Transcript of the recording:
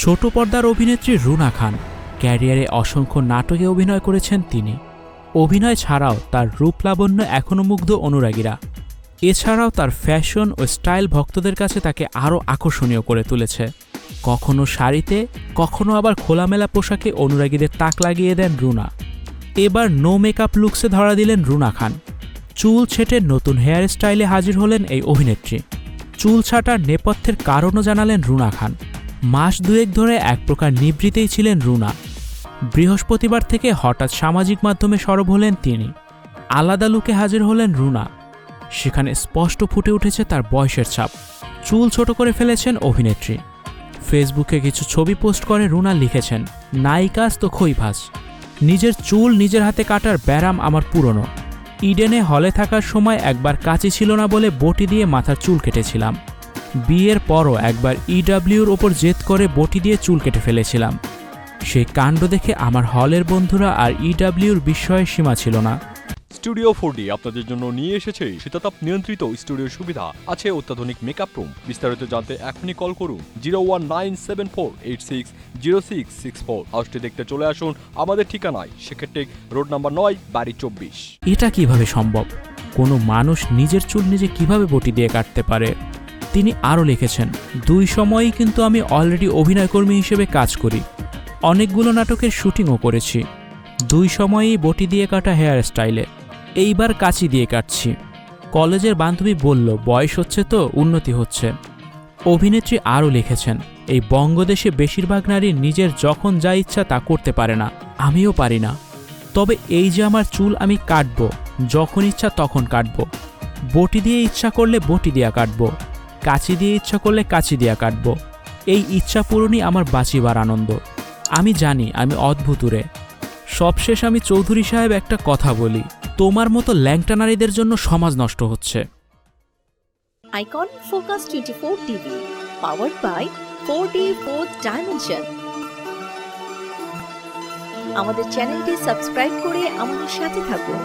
ছোট পর্দার অভিনেত্রী রুনা খান ক্যারিয়ারে অসংখ্য নাটকে অভিনয় করেছেন তিনি। অভিনয় ছাড়াও তার রূপলাবণ্য এখনও মুগ্ধ অনুরাগীরা। এছাড়াও তার ফ্যাশন ও স্টাইল ভক্তদের কাছে তাকে আরও আকর্ষণীয় করে তুলেছে। কখনো শাড়িতে, কখনো আবার খোলামেলা পোশাকে অনুরাগীদের তাক লাগিয়ে দেন রুনা। এবার নো মেকআপ লুকসে ধরা দিলেন রুনা খান। চুল ছেটে নতুন হেয়ার স্টাইলে হাজির হলেন এই অভিনেত্রী। চুল ছাঁটার নেপথ্যের কারণও জানালেন রুনা খান। মাস দুয়েক ধরে এক প্রকার নিভৃতেই ছিলেন রুনা। বৃহস্পতিবার থেকে হঠাৎ সামাজিক মাধ্যমে সরব হলেন তিনি। আলাদা লুকে হাজির হলেন রুনা। সেখানে স্পষ্ট ফুটে উঠেছে তার বয়সের ছাপ। চুল ছোট করে ফেলেছেন অভিনেত্রী। ফেসবুকে কিছু ছবি পোস্ট করে রুনা লিখেছেন, নায়িকাজ তো খইভাস, নিজের চুল নিজের হাতে কাটার ব্যারাম আমার পুরনো। ইডেনে হলে থাকার সময় একবার কাঁচি ছিল না বলে বটি দিয়ে মাথার চুল কেটেছিলাম। বিয়ের পরও একবার ইডব্লিউর ওপর জেদ করে বটি দিয়ে চুল কেটে ফেলেছিলাম। সেই কাণ্ড দেখে আমার হলের বন্ধুরা আর ইডব্লিউর বিস্ময়ের সীমা ছিল না। স্টুডিও 4D আপনাদের জন্য নিয়ে এসেছে শীতাতাপ নিয়ন্ত্রিত স্টুডিও সুবিধা, আছে অত্যাধুনিক মেকআপ রুম। বিস্তারিত জানতে এখনই কল করুন 01974860664। হাউসটি দেখতে চলে আসুন আমাদের ঠিকানায়, সেক্ষেত্রে রোড নাম্বার 9, বাড়ি 24। এটা কিভাবে সম্ভব? কোনো মানুষ নিজের চুল নিজে কিভাবে বটি দিয়ে কাটতে পারে? তিনি আরও লিখেছেন, 2 সময়েই কিন্তু আমি অলরেডি অভিনয়কর্মী হিসেবে কাজ করি। অনেকগুলো নাটকের শুটিংও করেছি। 2 সময়েই বটি দিয়ে কাটা হেয়ার স্টাইলে। এইবার কাঁচি দিয়ে কাটছি। কলেজের বান্ধবী বলল, বয়স হচ্ছে তো, উন্নতি হচ্ছে। অভিনেত্রী আরও লিখেছেন, এই বঙ্গদেশে বেশিরভাগ নারী নিজের যখন যা ইচ্ছা তা করতে পারে না, আমিও পারি না। তবে এই যে আমার চুল আমি কাটব, যখন ইচ্ছা তখন কাটব। বটি দিয়ে ইচ্ছা করলে বটি দিয়া কাটব, কাঁচি দিয়ে ইচ্ছা করলে কাঁচি দিয়া কাটব। এই ইচ্ছা পূরণই আমার বাঁচিবার আনন্দ। আমি জানি আমি অদ্ভুতুরে। সবশেষ আমি চৌধুরী সাহেব একটা কথা বলি, তোমার মতো ল্যাংটা নারীদের জন্য সমাজ নষ্ট হচ্ছে। Icon Focus 24 TV, powered by 4D Fourth Dimension। আমাদের চ্যানেলটি সাবস্ক্রাইব করে আমাদের সাথে থাকুন।